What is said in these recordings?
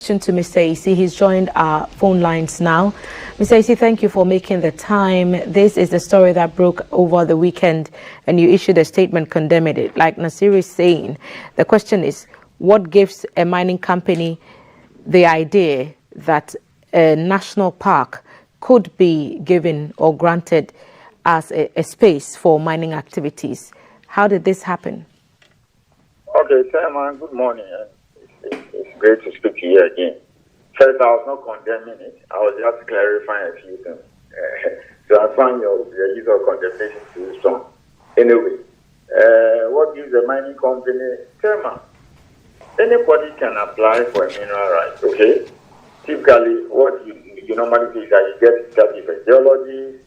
To Mr. Ayisi. He's joined our phone lines now. Mr. Ayisi, thank you for making the time. This is the story that broke over the weekend and you issued a statement condemning it. Like Nasir is saying, the question is, what gives a mining company the idea that a national park could be given or granted as a space for mining activities? How did this happen? Okay, Chairman, good morning. It's great to speak to you again. First, I was not condemning it. I was just clarifying a few things. So I find your use of condemnation too strong. Anyway, what gives the mining company? Chairman, anybody can apply for a mineral right, okay? Typically, what you normally do is that you get study for geology,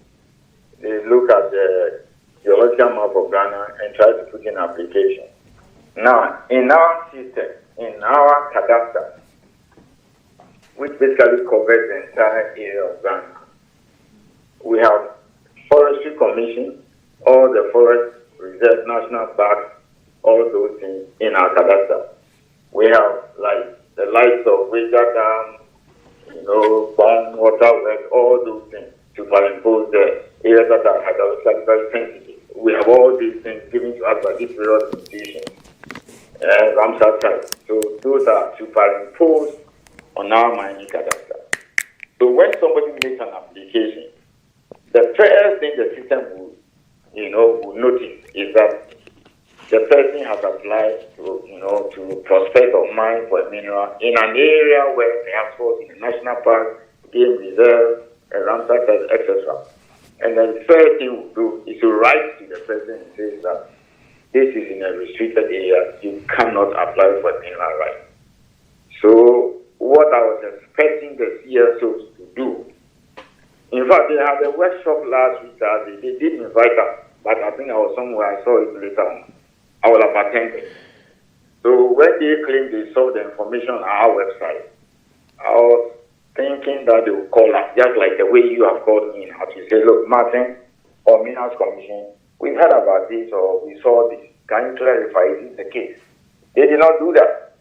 they look at the geological map of Ghana and try to put in application. Now, in our system, in our cadastre, which basically covers the entire area of Ghana, we have Forestry Commission, all the forest reserve, national parks, all those things in our cadastre. We have like the likes of Wager Dam, Bomb, water works, all those things to superimpose the areas that are hydrologically very sensitive. We have all these things given to us by this period of institution. Ramsar site. So those are superimposed on our mining cadastre. So when somebody makes an application, the first thing the system will notice is that the person has applied to prospect or mine for a mineral in an area where perhaps was in a national park, game reserve, a Ramsar site, etc. And then the first thing we'll do is to write to the person and say that this is in a restricted area, you cannot apply for a mineral right. So what I was expecting the CSOs to do, in fact, they had a workshop last week, they did invite us, but I think I was somewhere, I saw it later on. I will have attended. So when they claimed they saw the information on our website, I was thinking that they would call us, just like the way you have called me now to say, look, Martin, or Minerals Commission, we've heard about this or we saw this. Can you clarify, is this the case? They did not do that.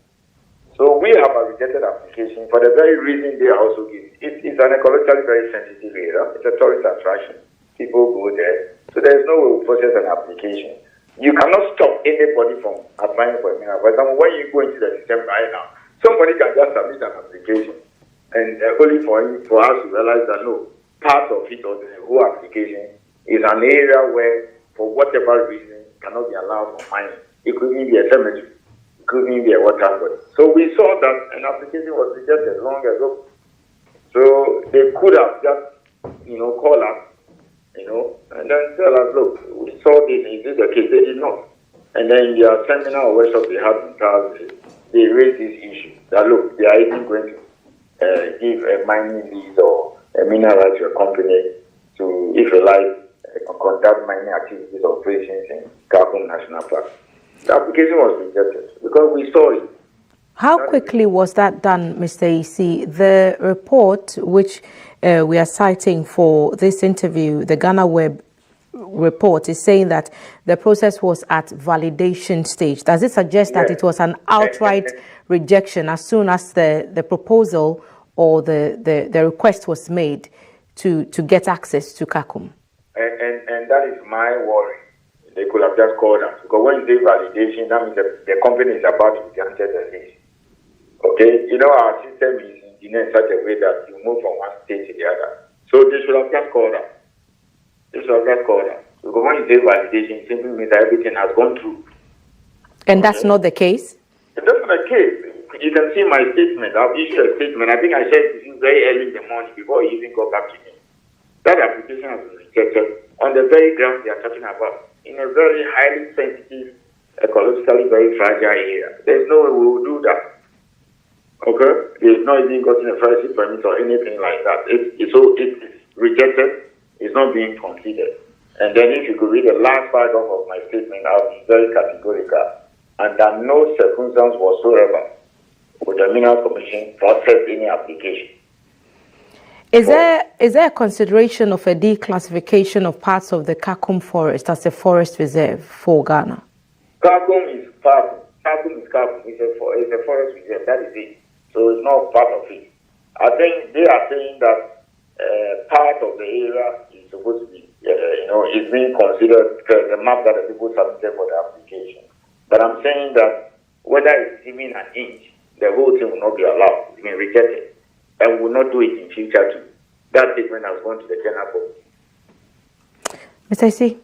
So we have a rejected application for the very reason they also give. It's an ecologically very sensitive area. It's a tourist attraction. People go there. So there's no way to process an application. You cannot stop anybody from applying for a mineral. For example, when you go into the system right now, somebody can just submit an application. And only for us to realize that no, part of it or the whole application is an area where, for whatever reason, cannot be allowed for mining. It could even be a cemetery. It could even be a water body. So we saw that an application was rejected long ago. So they could have just, call us, and then tell us, look, we saw this, is this the case? They did not. And then in their seminar or workshop they had in Thursday, they raised this issue that, look, they are even going to give a mining lease or a mineral right to a company to, if you like, conduct mining activities operations in Kakum National Park. The application was rejected because we saw it. How quickly was that done, Mr. Ayisi? The report which we are citing for this interview, the Ghana Web report, is saying that the process was at validation stage. Does it suggest that it was an outright rejection as soon as the proposal or the request was made to get access to Kakum? And that is my worry. They could have just called us. Because when you say validation, that means the company is about to be granted a lease. Okay? Our system is engineered in such a way that you move from one state to the other. So they should have just called us. Because when you say validation, it simply means that everything has gone through. And that's not the case? That's not the case. You can see my statement. I've issued a statement. I think I shared it with you very early in the morning before you even got back to me. That application has been rejected on the very ground they are talking about, in a very highly sensitive, ecologically very fragile area. There's no way we will do that. Okay? It's not even gotten a forestry permit or anything like that. It's rejected. It's not being considered. And then if you could read the last paragraph of my statement, I'll be very categorical. Under no circumstance whatsoever would the Minerals Commission process any application. Is there a consideration of a declassification of parts of the Kakum forest as a forest reserve for Ghana? Kakum is Kakum. Kakum is Kakum. It's a forest reserve. That is it. So it's not part of it. I think they are saying that part of the area is supposed to be, is being considered the map that the people submitted for the application. But I'm saying that whether it's even an inch, the whole thing will not be allowed. It's been rejected. And will not do it in future too. That statement has gone to the general public. Mr. Ayisi,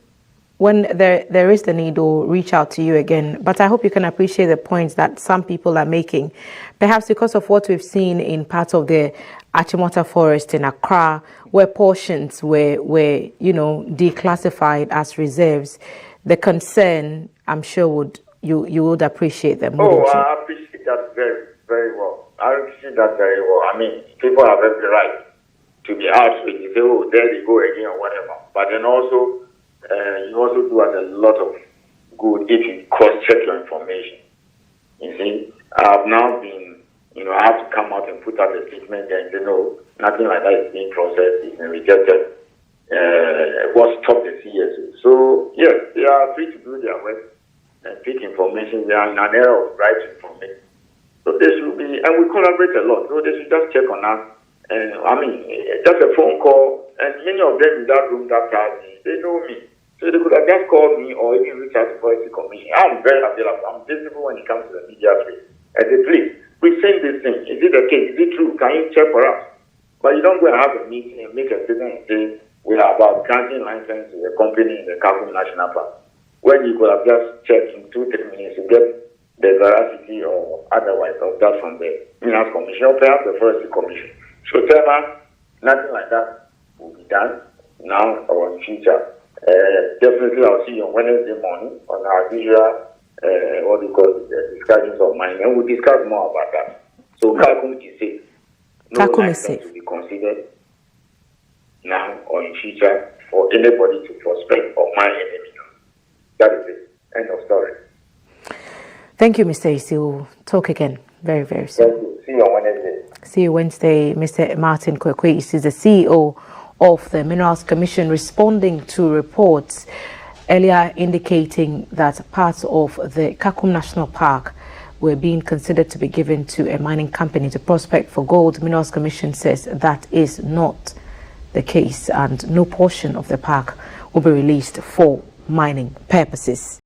when there is the need, we'll reach out to you again. But I hope you can appreciate the points that some people are making. Perhaps because of what we've seen in parts of the Achimota forest in Accra, where portions were declassified as reserves, the concern, I'm sure, you would appreciate them. Oh, I appreciate that very, very well. I appreciate that very well. I mean, people have every right to be outraged. You say, oh, there they go again or whatever. But then also, you also do us a lot of good if you cross-check your information. You see, I've now been, I have to come out and put out a statement and say, no, nothing like that is being processed, it's been rejected. What stopped the CSO? So, yes, they are free to do their work and pick information. We are in an era of right information. So they should be, and we collaborate a lot. So they should just check on us. And just a phone call. And many of them in that room that time, they know me. So they could have just called me or even reach out to Policy Commission. I'm very available. I'm visible when it comes to the media space. I say, please, we send this thing. Is it the case? Is it true? Can you check for us? But you don't go and have a meeting and make a statement and say, we are about granting license to a company in the Kakum National Park. When you could have just checked in 2-3 minutes to get the veracity or otherwise of that from the Minerals Commission or perhaps the Forestry Commission. So tell us, nothing like that will be done now or in future. Definitely I'll see you on Wednesday morning on our usual, discussions of mine, and we'll discuss more about that. So Kakum is safe. No license to be considered now or in future for anybody to prospect or mine enemy. That is it. End of story. Thank you, Mr. Ayisi. We'll talk again very, very soon. Thank you. See you on Wednesday. See you Wednesday. Mr. Martin Kwekwe is the CEO of the Minerals Commission, responding to reports earlier indicating that parts of the Kakum National Park were being considered to be given to a mining company to prospect for gold. Minerals Commission says that is not the case and no portion of the park will be released for mining purposes.